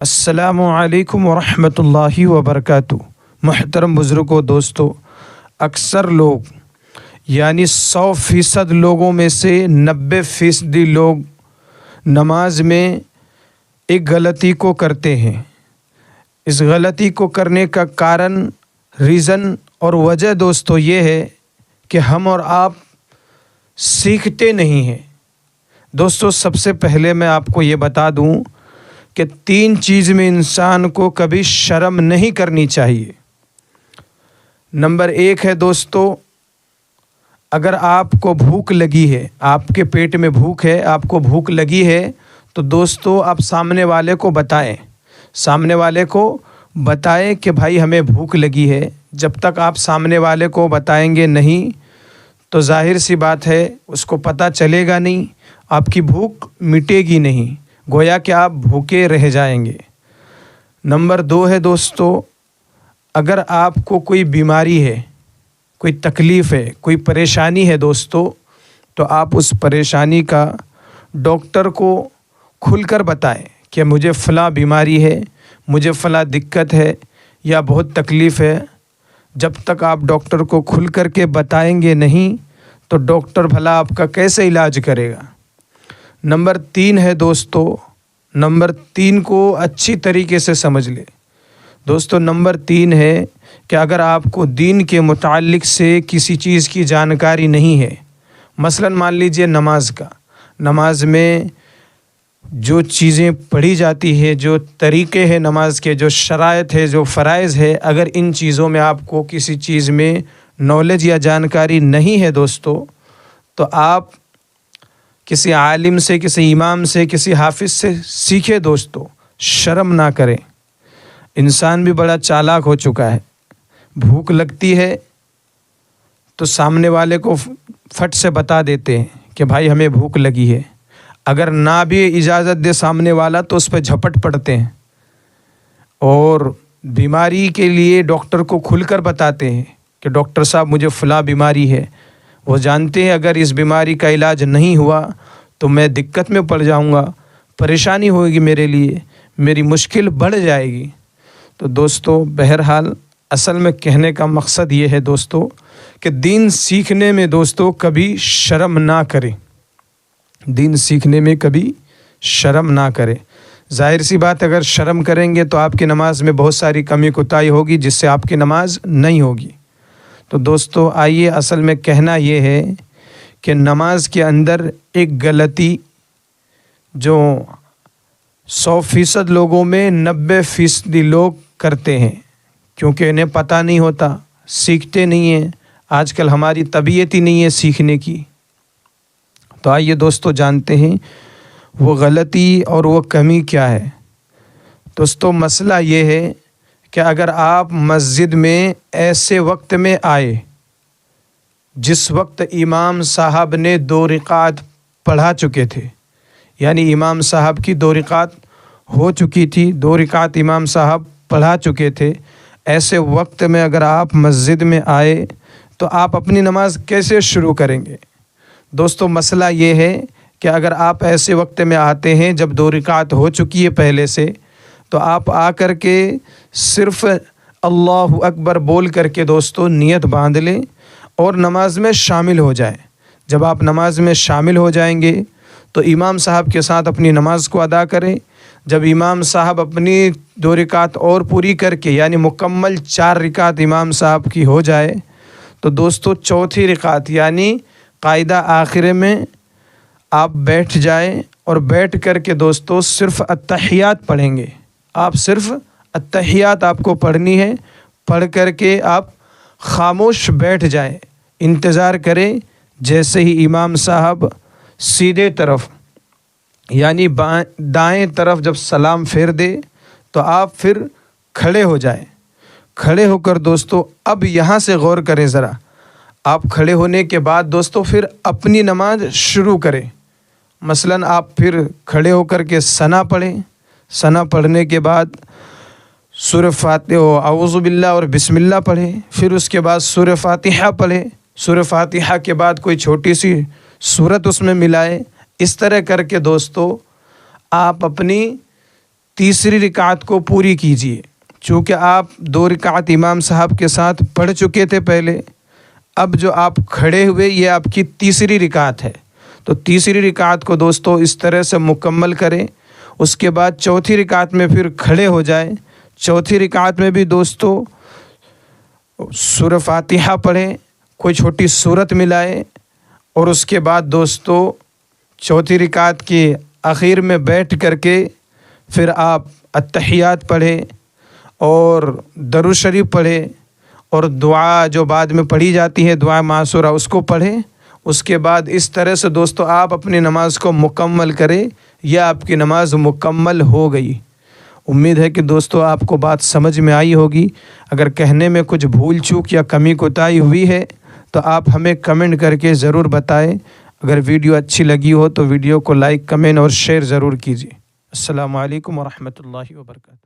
السلام علیکم ورحمۃ اللہ وبرکاتہ۔ محترم بزرگوں، دوستو، اکثر لوگ یعنی 100% لوگوں میں سے 90% لوگ نماز میں ایک غلطی کو کرتے ہیں۔ اس غلطی کو کرنے کا ریزن اور وجہ دوستو یہ ہے کہ ہم اور آپ سیکھتے نہیں ہیں۔ دوستو، سب سے پہلے میں آپ کو یہ بتا دوں کہ 3 چیز میں انسان کو کبھی شرم نہیں کرنی چاہیے۔ نمبر 1 ہے دوستو، اگر آپ کو بھوک لگی ہے، آپ کے پیٹ میں بھوک ہے، آپ کو بھوک لگی ہے تو دوستو آپ سامنے والے کو بتائیں کہ بھائی ہمیں بھوک لگی ہے۔ جب تک آپ سامنے والے کو بتائیں گے نہیں تو ظاہر سی بات ہے اس کو پتہ چلے گا نہیں، آپ کی بھوک مٹے گی نہیں، گویا کہ آپ بھوکے رہ جائیں گے۔ نمبر 2 ہے دوستو، اگر آپ کو کوئی بیماری ہے، کوئی تکلیف ہے، کوئی پریشانی ہے دوستو، تو آپ اس پریشانی کا ڈاکٹر کو کھل کر بتائیں کہ مجھے فلاں بیماری ہے، مجھے فلاں دقت ہے یا بہت تکلیف ہے۔ جب تک آپ ڈاکٹر کو کھل کر کے بتائیں گے نہیں تو ڈاکٹر بھلا آپ کا کیسے علاج کرے گا۔ نمبر 3 ہے دوستو، نمبر 3 کو اچھی طریقے سے سمجھ لے دوستو۔ نمبر 3 ہے کہ اگر آپ کو دین کے متعلق سے کسی چیز کی جانکاری نہیں ہے، مثلا مان لیجئے نماز میں جو چیزیں پڑھی جاتی ہے، جو طریقے ہیں نماز کے، جو شرائط ہے، جو فرائض ہے، اگر ان چیزوں میں آپ کو کسی چیز میں نالج یا جانکاری نہیں ہے دوستو، تو آپ کسی عالم سے، کسی امام سے، کسی حافظ سے سیکھے دوستو، شرم نہ کریں۔ انسان بھی بڑا چالاک ہو چکا ہے، بھوک لگتی ہے تو سامنے والے کو فٹ سے بتا دیتے ہیں کہ بھائی ہمیں بھوک لگی ہے، اگر نہ بھی اجازت دے سامنے والا تو اس پہ جھپٹ پڑتے ہیں، اور بیماری کے لیے ڈاکٹر کو کھل کر بتاتے ہیں کہ ڈاکٹر صاحب مجھے فلاں بیماری ہے۔ وہ جانتے ہیں اگر اس بیماری کا علاج نہیں ہوا تو میں دقت میں پڑ جاؤں گا، پریشانی ہوگی میرے لیے، میری مشکل بڑھ جائے گی۔ تو دوستو بہرحال اصل میں کہنے کا مقصد یہ ہے دوستو کہ دین سیکھنے میں دوستو کبھی شرم نہ کریں، دین سیکھنے میں کبھی شرم نہ کریں۔ ظاہر سی بات اگر شرم کریں گے تو آپ کی نماز میں بہت ساری کمی کوتاہی ہوگی جس سے آپ کی نماز نہیں ہوگی۔ تو دوستو آئیے، اصل میں کہنا یہ ہے کہ نماز کے اندر ایک غلطی جو 100% لوگوں میں 90% لوگ کرتے ہیں، کیونکہ انہیں پتہ نہیں ہوتا، سیکھتے نہیں ہیں۔ آج کل ہماری طبیعت ہی نہیں ہے سیکھنے کی۔ تو آئیے دوستو جانتے ہیں وہ غلطی اور وہ کمی کیا ہے۔ دوستو مسئلہ یہ ہے کہ اگر آپ مسجد میں ایسے وقت میں آئے جس وقت امام صاحب نے 2 رکعت پڑھا چکے تھے، یعنی امام صاحب کی 2 رکعت ہو چکی تھی، 2 رکعت امام صاحب پڑھا چکے تھے، ایسے وقت میں اگر آپ مسجد میں آئے تو آپ اپنی نماز کیسے شروع کریں گے؟ دوستو مسئلہ یہ ہے کہ اگر آپ ایسے وقت میں آتے ہیں جب 2 رکعت ہو چکی ہے پہلے سے، تو آپ آ کر کے صرف اللہ اکبر بول کر کے دوستو نیت باندھ لیں اور نماز میں شامل ہو جائیں۔ جب آپ نماز میں شامل ہو جائیں گے تو امام صاحب کے ساتھ اپنی نماز کو ادا کریں۔ جب امام صاحب اپنی 2 رکعت اور پوری کر کے یعنی مکمل 4 رکعت امام صاحب کی ہو جائے تو دوستو 4تھی رکعت یعنی قاعدہ آخر میں آپ بیٹھ جائیں اور بیٹھ کر کے دوستو صرف التحیات پڑھیں گے۔ آپ صرف التحیات آپ کو پڑھنی ہے، پڑھ کر کے آپ خاموش بیٹھ جائیں، انتظار کریں جیسے ہی امام صاحب سیدھے طرف یعنی دائیں طرف جب سلام پھیر دے تو آپ پھر کھڑے ہو جائیں۔ کھڑے ہو کر دوستو اب یہاں سے غور کریں ذرا، آپ کھڑے ہونے کے بعد دوستو پھر اپنی نماز شروع کریں۔ مثلاً آپ پھر کھڑے ہو کر کے ثنا پڑھیں، ثنا پڑھنے کے بعد سورہ فاتحہ، اعوذ باللہ اور بسم اللہ پڑھیں، پھر اس کے بعد سورہ فاتحہ پڑھیں، سورہ فاتحہ کے بعد کوئی چھوٹی سی سورت اس میں ملائیں۔ اس طرح کر کے دوستو آپ اپنی تیسری رکعت کو پوری کیجیے۔ چونکہ آپ 2 رکعت امام صاحب کے ساتھ پڑھ چکے تھے پہلے، اب جو آپ کھڑے ہوئے یہ آپ کی تیسری رکعت ہے، تو تیسری رکعت کو دوستو اس طرح سے مکمل کریں۔ اس کے بعد چوتھی رکعت میں پھر کھڑے ہو جائیں۔ چوتھی رکعت میں بھی دوستو سورہ فاتحہ پڑھیں، کوئی چھوٹی سورت ملائیں، اور اس کے بعد دوستو چوتھی رکعت کے آخر میں بیٹھ کر کے پھر آپ التحیات پڑھیں اور درود شریف پڑھیں، اور دعا جو بعد میں پڑھی جاتی ہے دعا معصورہ اس کو پڑھیں۔ اس کے بعد اس طرح سے دوستو آپ اپنی نماز کو مکمل کریں، یا آپ کی نماز مکمل ہو گئی۔ امید ہے کہ دوستو آپ کو بات سمجھ میں آئی ہوگی۔ اگر کہنے میں کچھ بھول چوک یا کمی کوتاہی ہوئی ہے تو آپ ہمیں کمنٹ کر کے ضرور بتائیں۔ اگر ویڈیو اچھی لگی ہو تو ویڈیو کو لائک، کمنٹ اور شیئر ضرور کیجیے۔ السلام علیکم ورحمۃ اللہ وبرکاتہ۔